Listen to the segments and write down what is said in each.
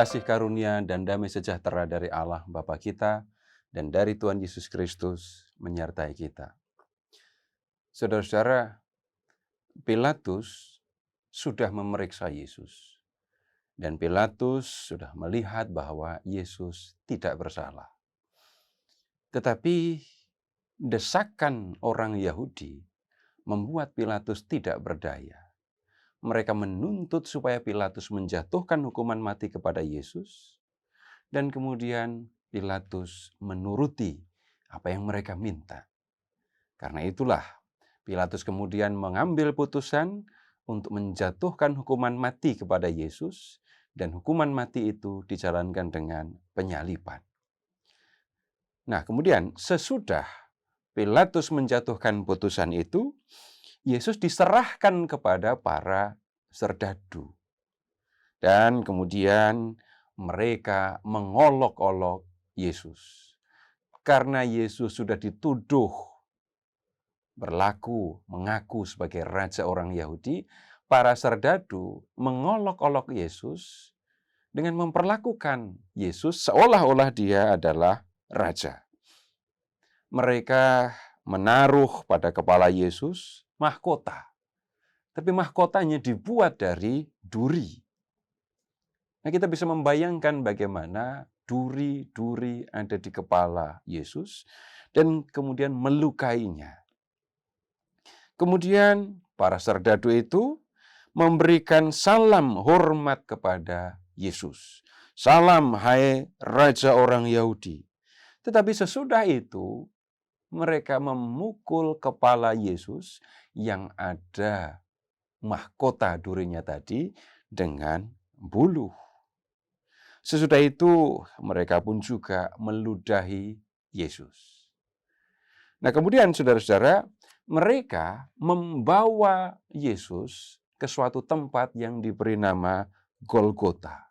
Kasih karunia dan damai sejahtera dari Allah Bapa kita dan dari Tuhan Yesus Kristus menyertai kita. Saudara-saudara, Pilatus sudah memeriksa Yesus. Dan Pilatus sudah melihat bahwa Yesus tidak bersalah. Tetapi desakan orang Yahudi membuat Pilatus tidak berdaya. Mereka menuntut supaya Pilatus menjatuhkan hukuman mati kepada Yesus. Dan kemudian Pilatus menuruti apa yang mereka minta. Karena itulah Pilatus kemudian mengambil putusan untuk menjatuhkan hukuman mati kepada Yesus. Dan hukuman mati itu dijalankan dengan penyaliban. Nah, kemudian sesudah Pilatus menjatuhkan putusan itu, Yesus diserahkan kepada para serdadu. Dan kemudian mereka mengolok-olok Yesus. Karena Yesus sudah dituduh mengaku sebagai raja orang Yahudi, para serdadu mengolok-olok Yesus dengan memperlakukan Yesus seolah-olah dia adalah raja. Mereka menaruh pada kepala Yesus mahkota. Tapi mahkotanya dibuat dari duri. Nah, kita bisa membayangkan bagaimana duri-duri ada di kepala Yesus dan kemudian melukainya. Kemudian para serdadu itu memberikan salam hormat kepada Yesus. Salam, hai Raja orang Yahudi. Tetapi sesudah itu, mereka memukul kepala Yesus yang ada mahkota durinya tadi dengan buluh. Sesudah itu, mereka pun juga meludahi Yesus. Nah, kemudian saudara-saudara, mereka membawa Yesus ke suatu tempat yang diberi nama Golgota.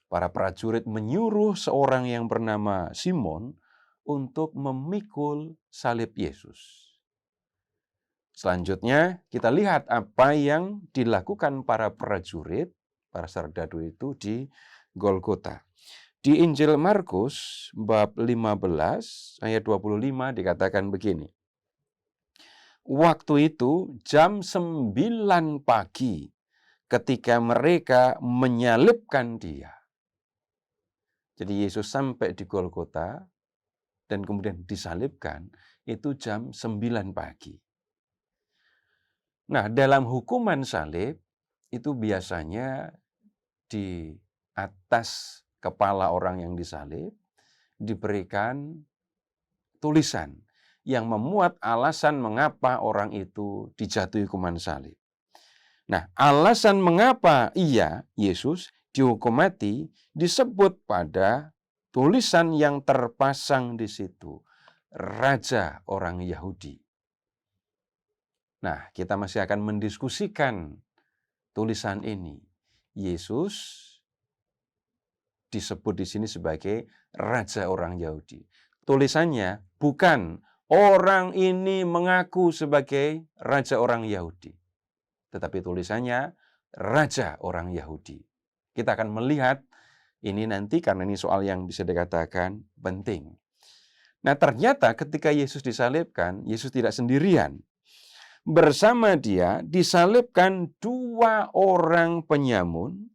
Para prajurit menyuruh seorang yang bernama Simon untuk memikul salib Yesus. Selanjutnya kita lihat apa yang dilakukan para prajurit, para serdadu itu di Golgota. Di Injil Markus bab 15 ayat 25 dikatakan begini. Waktu itu jam 9 pagi ketika mereka menyalibkan dia. Jadi Yesus sampai di Golgota dan kemudian disalibkan itu jam 9 pagi. Nah, dalam hukuman salib itu biasanya di atas kepala orang yang disalib diberikan tulisan yang memuat alasan mengapa orang itu dijatuhi hukuman salib. Nah, alasan mengapa Yesus, dihukum mati disebut pada tulisan yang terpasang di situ. Raja orang Yahudi. Nah, kita masih akan mendiskusikan tulisan ini. Yesus disebut di sini sebagai Raja orang Yahudi. Tulisannya bukan orang ini mengaku sebagai Raja orang Yahudi. Tetapi tulisannya Raja orang Yahudi. Kita akan melihat ini nanti karena ini soal yang bisa dikatakan penting. Nah, ternyata ketika Yesus disalibkan, Yesus tidak sendirian. Bersama dia disalibkan 2 orang penyamun,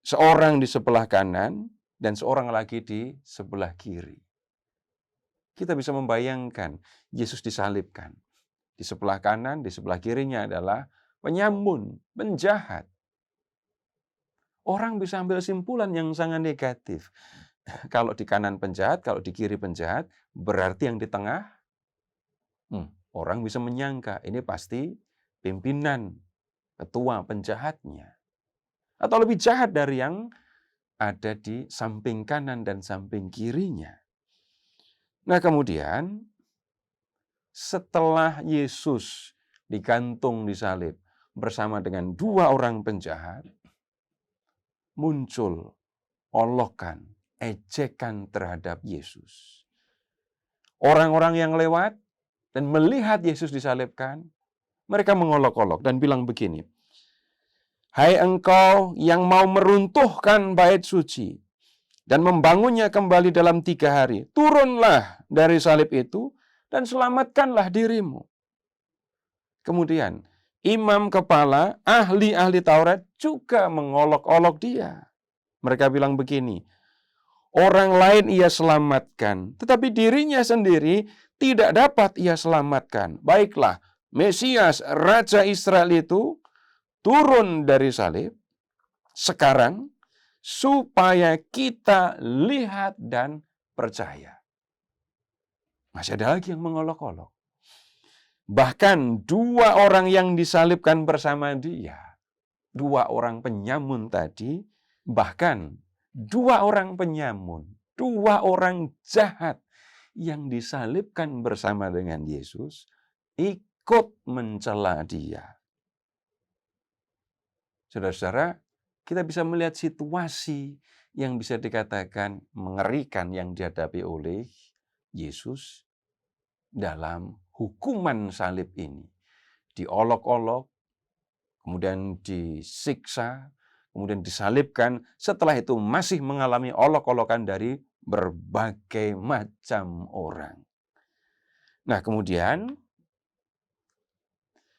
seorang di sebelah kanan dan seorang lagi di sebelah kiri. Kita bisa membayangkan Yesus disalibkan. Di sebelah kanan, di sebelah kirinya adalah penyamun, penjahat. Orang bisa ambil simpulan yang sangat negatif. Kalau di kanan penjahat, kalau di kiri penjahat, berarti yang di tengah, orang bisa menyangka ini pasti pimpinan, ketua penjahatnya. Atau lebih jahat dari yang ada di samping kanan dan samping kirinya. Nah, kemudian setelah Yesus digantung di salib bersama dengan 2 orang penjahat, muncul olokan, ejekan terhadap Yesus. Orang-orang yang lewat dan melihat Yesus disalibkan, mereka mengolok-olok dan bilang begini, Hai engkau yang mau meruntuhkan bait suci dan membangunnya kembali dalam 3 hari, turunlah dari salib itu dan selamatkanlah dirimu. Kemudian, imam kepala, ahli-ahli Taurat juga mengolok-olok dia. Mereka bilang begini, orang lain ia selamatkan, tetapi dirinya sendiri tidak dapat ia selamatkan. Baiklah, Mesias, Raja Israel itu turun dari salib sekarang supaya kita lihat dan percaya. Masih ada lagi yang mengolok-olok. Bahkan 2 orang yang disalibkan bersama dia, 2 orang penyamun tadi, bahkan 2 orang penyamun, 2 orang jahat yang disalibkan bersama dengan Yesus, ikut mencela dia. Saudara-saudara, kita bisa melihat situasi yang bisa dikatakan mengerikan yang dihadapi oleh Yesus dalam hukuman salib ini. Diolok-olok, kemudian disiksa, kemudian disalibkan, setelah itu masih mengalami olok-olokan dari berbagai macam orang. Nah, kemudian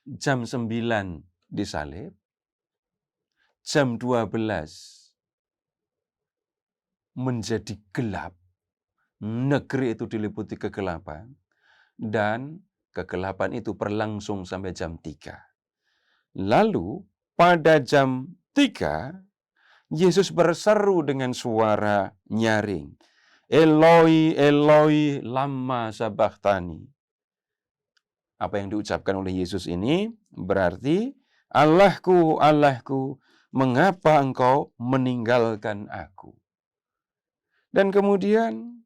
jam 9 disalib, jam 12 menjadi gelap, negeri itu diliputi kegelapan, dan kegelapan itu berlangsung sampai jam 3. Lalu pada jam 3, Yesus berseru dengan suara nyaring, Eloi, Eloi, lama sabachthani. Apa yang diucapkan oleh Yesus ini berarti, Allahku, Allahku, mengapa engkau meninggalkan aku? Dan kemudian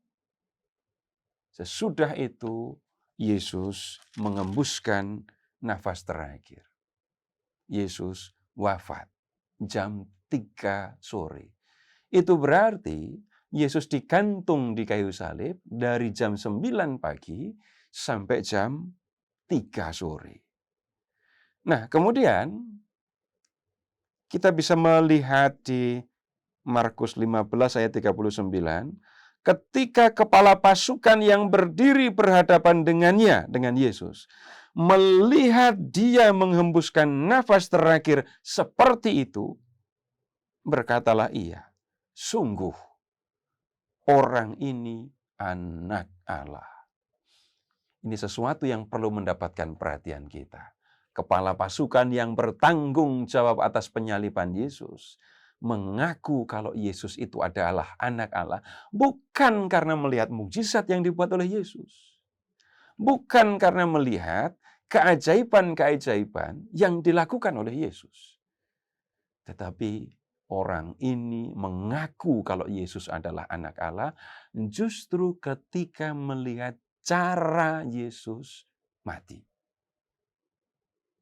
sesudah itu Yesus mengembuskan nafas terakhir. Yesus wafat jam 3 sore. Itu berarti Yesus digantung di kayu salib dari jam 9 pagi sampai jam 3 sore. Nah, kemudian kita bisa melihat di Markus 15 ayat 39, ketika kepala pasukan yang berdiri berhadapan dengannya, dengan Yesus, melihat dia menghembuskan nafas terakhir seperti itu, berkatalah ia, sungguh orang ini anak Allah. Ini sesuatu yang perlu mendapatkan perhatian kita. Kepala pasukan yang bertanggung jawab atas penyaliban Yesus mengaku kalau Yesus itu adalah anak Allah, bukan karena melihat mukjizat yang dibuat oleh Yesus. Bukan karena melihat keajaiban-keajaiban yang dilakukan oleh Yesus. Tetapi orang ini mengaku kalau Yesus adalah anak Allah justru ketika melihat cara Yesus mati.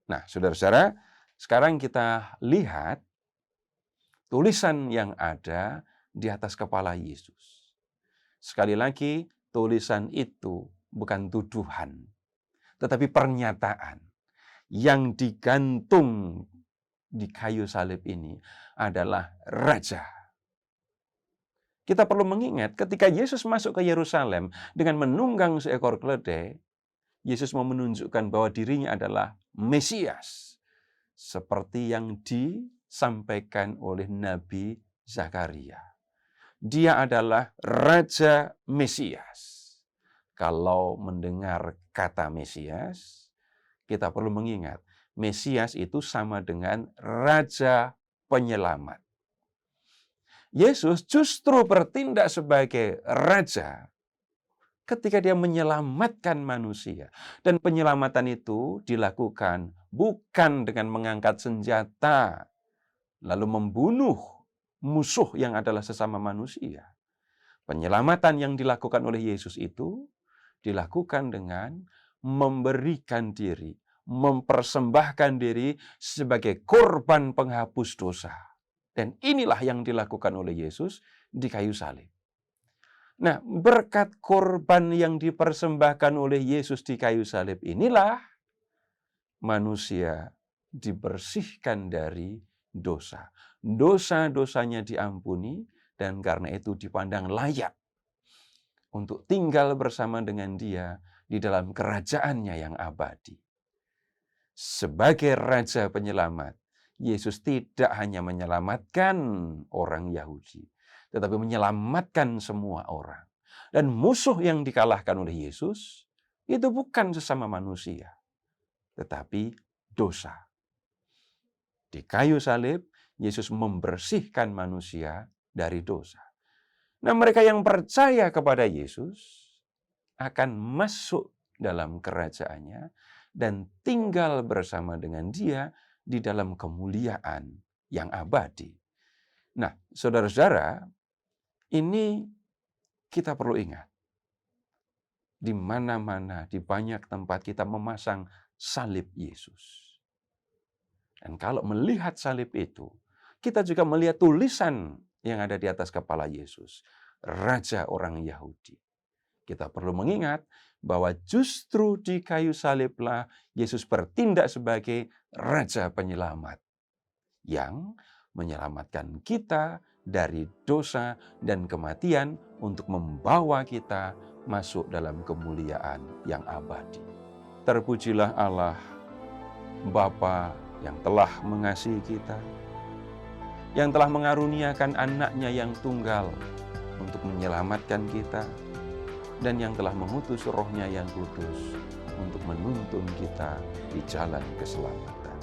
Nah, saudara-saudara, sekarang kita lihat tulisan yang ada di atas kepala Yesus. Sekali lagi, tulisan itu bukan tuduhan, tetapi pernyataan yang digantung di kayu salib ini adalah Raja. Kita perlu mengingat ketika Yesus masuk ke Yerusalem dengan menunggang seekor keledai, Yesus mau menunjukkan bahwa dirinya adalah Mesias, seperti yang disampaikan oleh Nabi Zakaria. Dia adalah Raja Mesias. Kalau mendengar kata Mesias, kita perlu mengingat, Mesias itu sama dengan Raja Penyelamat. Yesus justru bertindak sebagai Raja ketika dia menyelamatkan manusia. Dan penyelamatan itu dilakukan bukan dengan mengangkat senjata, lalu membunuh musuh yang adalah sesama manusia. Penyelamatan yang dilakukan oleh Yesus itu dilakukan dengan memberikan diri, mempersembahkan diri sebagai korban penghapus dosa. Dan inilah yang dilakukan oleh Yesus di kayu salib. Nah, berkat korban yang dipersembahkan oleh Yesus di kayu salib inilah manusia dibersihkan dari dosa. Dosa-dosanya diampuni dan karena itu dipandang layak untuk tinggal bersama dengan Dia di dalam kerajaannya yang abadi. Sebagai Raja Penyelamat, Yesus tidak hanya menyelamatkan orang Yahudi, tetapi menyelamatkan semua orang. Dan musuh yang dikalahkan oleh Yesus itu bukan sesama manusia, tetapi dosa. Di kayu salib, Yesus membersihkan manusia dari dosa. Nah, mereka yang percaya kepada Yesus akan masuk dalam kerajaannya dan tinggal bersama dengan Dia di dalam kemuliaan yang abadi. Nah, saudara-saudara, ini kita perlu ingat. Di mana-mana, di banyak tempat kita memasang salib Yesus. Dan kalau melihat salib itu, kita juga melihat tulisan yang ada di atas kepala Yesus, Raja orang Yahudi. Kita perlu mengingat bahwa justru di kayu saliblah Yesus bertindak sebagai Raja Penyelamat yang menyelamatkan kita dari dosa dan kematian untuk membawa kita masuk dalam kemuliaan yang abadi. Terpujilah Allah, Bapa yang telah mengasihi kita, yang telah mengaruniakan anaknya yang tunggal untuk menyelamatkan kita, dan yang telah mengutus Roh-Nya yang kudus untuk menuntun kita di jalan keselamatan.